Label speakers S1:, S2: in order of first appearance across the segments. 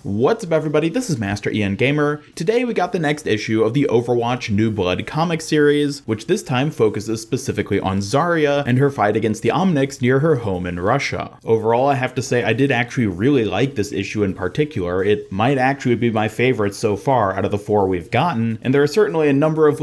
S1: What's up everybody, this is Master Ian Gamer. Today we got the next issue of the Overwatch New Blood comic series, which this time focuses specifically on Zarya and her fight against the omnics near her home in Russia. Overall, I have to say I did actually really like this issue in particular. It might actually be my favorite so far out of the 4 we've gotten, and there are certainly a number of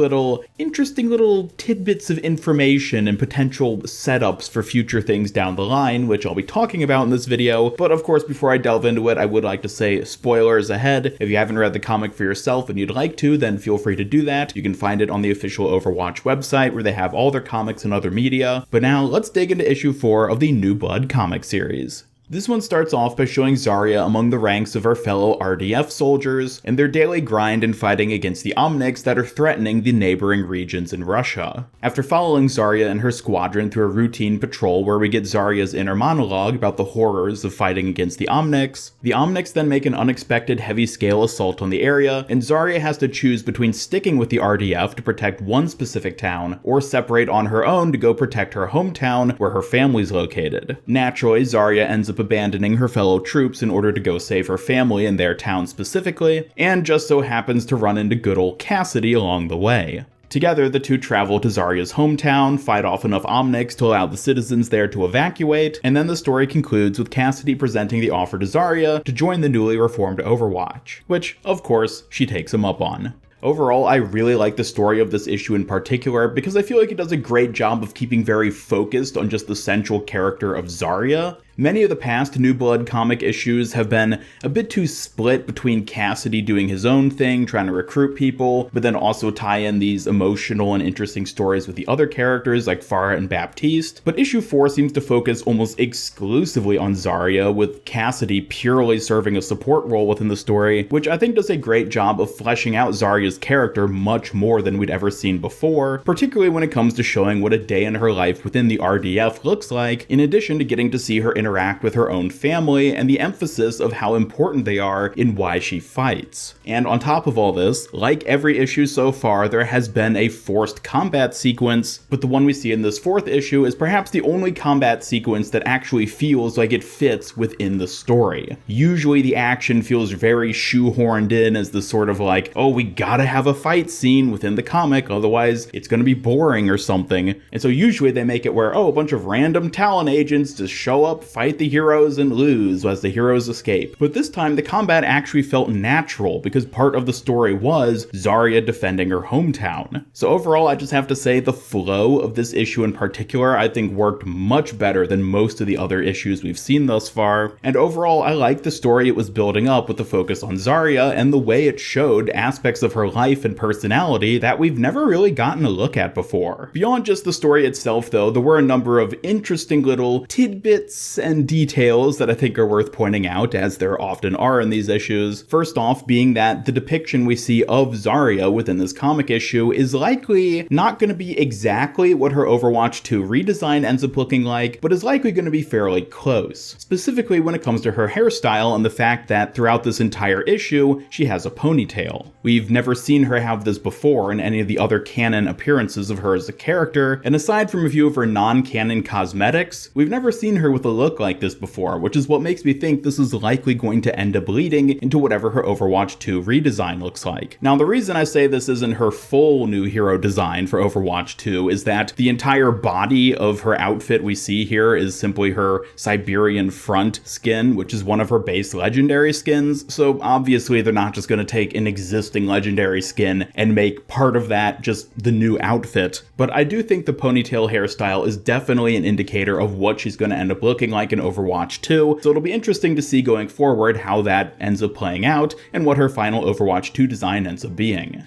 S1: interesting little tidbits of information and potential setups for future things down the line, which I'll be talking about in this video. But of course, before I delve into it, I would like to say spoilers ahead. If you haven't read the comic for yourself and you'd like to, then feel free to do that. You can find it on the official Overwatch website where they have all their comics and other media. But now let's dig into issue 4 of the New Blood comic series. This one starts off by showing Zarya among the ranks of her fellow RDF soldiers and their daily grind in fighting against the omnics that are threatening the neighboring regions in Russia. After following Zarya and her squadron through a routine patrol where we get Zarya's inner monologue about the horrors of fighting against the omnics then make an unexpected heavy-scale assault on the area, and Zarya has to choose between sticking with the RDF to protect one specific town, or separate on her own to go protect her hometown where her family's located. Naturally, Zarya ends up abandoning her fellow troops in order to go save her family and their town specifically, and just so happens to run into good old Cassidy along the way. Together, the two travel to Zarya's hometown, fight off enough omnics to allow the citizens there to evacuate, and then the story concludes with Cassidy presenting the offer to Zarya to join the newly reformed Overwatch, which, of course, she takes him up on. Overall, I really like the story of this issue in particular because I feel like it does a great job of keeping very focused on just the central character of Zarya. Many of the past New Blood comic issues have been a bit too split between Cassidy doing his own thing, trying to recruit people, but then also tie in these emotional and interesting stories with the other characters like Farah and Baptiste. But issue 4 seems to focus almost exclusively on Zarya, with Cassidy purely serving a support role within the story, which I think does a great job of fleshing out Zarya's character much more than we'd ever seen before, particularly when it comes to showing what a day in her life within the RDF looks like, in addition to getting to see her interact with her own family and the emphasis of how important they are in why she fights. And on top of all this, like every issue so far, there has been a forced combat sequence, but the one we see in this 4th issue is perhaps the only combat sequence that actually feels like it fits within the story. Usually the action feels very shoehorned in as the sort of like, oh, we gotta have a fight scene within the comic, otherwise it's gonna be boring or something. And so usually they make it where, oh, a bunch of random Talon agents just show up, fight the heroes, and lose as the heroes escape. But this time the combat actually felt natural because part of the story was Zarya defending her hometown. So overall, I just have to say the flow of this issue in particular I think worked much better than most of the other issues we've seen thus far. And overall, I liked the story it was building up with the focus on Zarya and the way it showed aspects of her life and personality that we've never really gotten a look at before. Beyond just the story itself though, there were a number of interesting little tidbits and details that I think are worth pointing out, as there often are in these issues. First off being that the depiction we see of Zarya within this comic issue is likely not going to be exactly what her Overwatch 2 redesign ends up looking like, but is likely going to be fairly close. Specifically when it comes to her hairstyle and the fact that throughout this entire issue, she has a ponytail. We've never seen her have this before in any of the other canon appearances of her as a character, and aside from a few of her non-canon cosmetics, we've never seen her with a look like this before, which is what makes me think this is likely going to end up leading into whatever her Overwatch 2 redesign looks like. Now, the reason I say this isn't her full new hero design for Overwatch 2 is that the entire body of her outfit we see here is simply her Siberian front skin, which is one of her base legendary skins, so obviously they're not just going to take an existing legendary skin and make part of that just the new outfit. But I do think the ponytail hairstyle is definitely an indicator of what she's going to end up looking like in Overwatch 2, so it'll be interesting to see going forward how that ends up playing out and what her final Overwatch 2 design ends up being.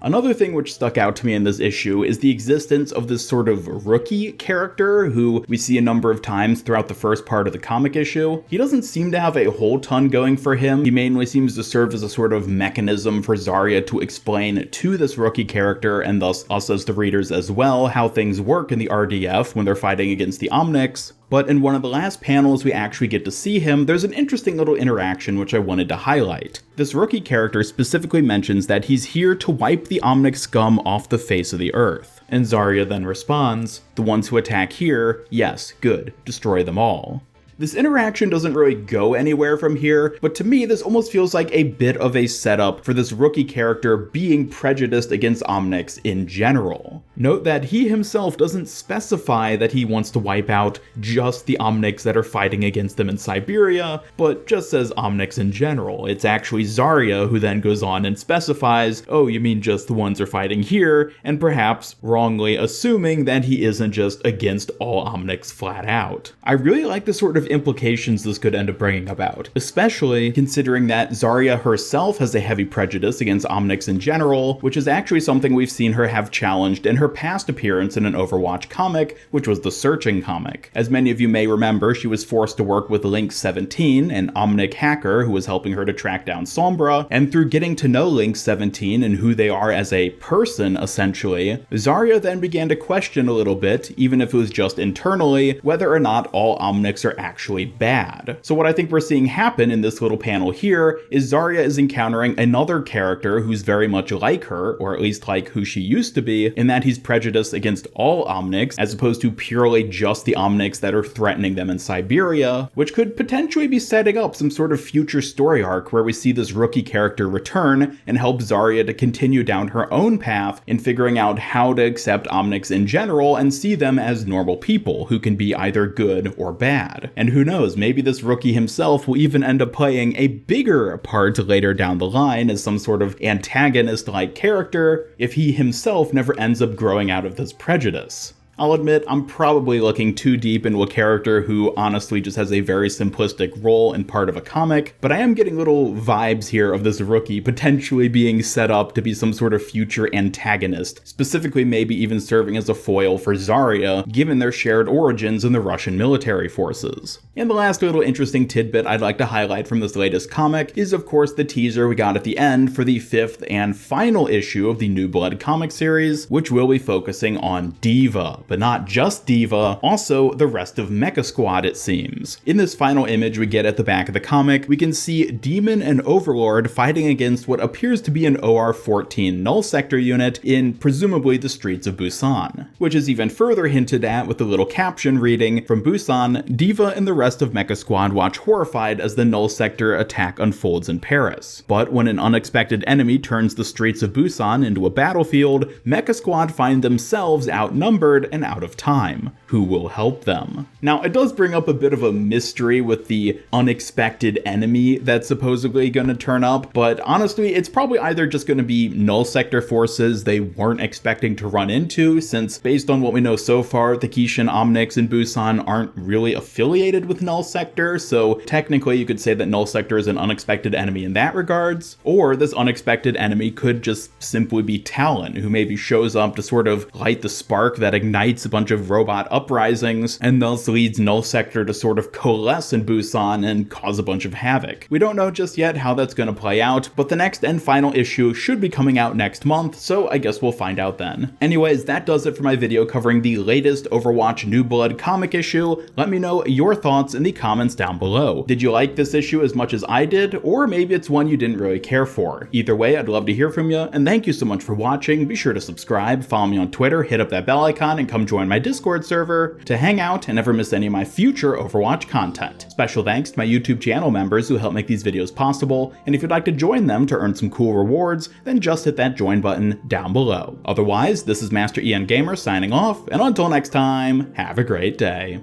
S1: Another thing which stuck out to me in this issue is the existence of this sort of rookie character who we see a number of times throughout the first part of the comic issue. He doesn't seem to have a whole ton going for him. He mainly seems to serve as a sort of mechanism for Zarya to explain to this rookie character, and thus us as the readers as well, how things work in the RDF when they're fighting against the omnics. But in one of the last panels we actually get to see him, there's an interesting little interaction which I wanted to highlight. This rookie character specifically mentions that he's here to wipe the omnic scum off the face of the earth. And Zarya then responds, "The ones who attack here, yes, good, destroy them all." This interaction doesn't really go anywhere from here, but to me this almost feels like a bit of a setup for this rookie character being prejudiced against omnics in general. Note that he himself doesn't specify that he wants to wipe out just the omnics that are fighting against them in Siberia, but just says omnics in general. It's actually Zarya who then goes on and specifies, oh, you mean just the ones are fighting here, and perhaps wrongly assuming that he isn't just against all omnics flat out. I really like the sort of implications this could end up bringing about, especially considering that Zarya herself has a heavy prejudice against omnics in general, which is actually something we've seen her have challenged in her past appearance in an Overwatch comic, which was the Searching comic. As many of you may remember, she was forced to work with Link 17, an omnic hacker who was helping her to track down Sombra, and through getting to know Link 17 and who they are as a person, essentially, Zarya then began to question a little bit, even if it was just internally, whether or not all omnics are actually bad. So what I think we're seeing happen in this little panel here is Zarya is encountering another character who's very much like her, or at least like who she used to be, in that he's prejudiced against all omnics, as opposed to purely just the omnics that are threatening them in Siberia, which could potentially be setting up some sort of future story arc where we see this rookie character return and help Zarya to continue down her own path in figuring out how to accept omnics in general and see them as normal people who can be either good or bad. And who knows, maybe this rookie himself will even end up playing a bigger part later down the line as some sort of antagonist-like character if he himself never ends up growing out of this prejudice. I'll admit, I'm probably looking too deep into a character who honestly just has a very simplistic role and part of a comic, but I am getting little vibes here of this rookie potentially being set up to be some sort of future antagonist, specifically maybe even serving as a foil for Zarya, given their shared origins in the Russian military forces. And the last little interesting tidbit I'd like to highlight from this latest comic is of course the teaser we got at the end for the 5th and final issue of the New Blood comic series, which will be focusing on D.Va. But not just D.Va, also the rest of MEKA Squad, it seems. In this final image we get at the back of the comic, we can see Demon and Overlord fighting against what appears to be an OR-14 null sector unit in presumably the streets of Busan, which is even further hinted at with the little caption reading, "From Busan, D.Va and the rest of MEKA Squad watch horrified as the null sector attack unfolds in Paris. But when an unexpected enemy turns the streets of Busan into a battlefield, MEKA Squad find themselves outnumbered and out of time. Who will help them?" Now, it does bring up a bit of a mystery with the unexpected enemy that's supposedly going to turn up, but honestly, it's probably either just going to be null sector forces they weren't expecting to run into, since based on what we know so far, the Kishin Omnics in Busan aren't really affiliated with null sector, so technically you could say that null sector is an unexpected enemy in that regards, or this unexpected enemy could just simply be Talon, who maybe shows up to sort of light the spark that ignites a bunch of robot uprisings, and thus leads null sector to sort of coalesce in Busan and cause a bunch of havoc. We don't know just yet how that's going to play out, but the next and final issue should be coming out next month, so I guess we'll find out then. Anyways, that does it for my video covering the latest Overwatch New Blood comic issue. Let me know your thoughts in the comments down below. Did you like this issue as much as I did, or maybe it's one you didn't really care for? Either way, I'd love to hear from you, and thank you so much for watching. Be sure to subscribe, follow me on Twitter, hit up that bell icon, and come join my Discord server to hang out and never miss any of my future Overwatch content. Special thanks to my YouTube channel members who help make these videos possible, and if you'd like to join them to earn some cool rewards, then just hit that join button down below. Otherwise, this is Master Ian Gamer signing off, and until next time, have a great day.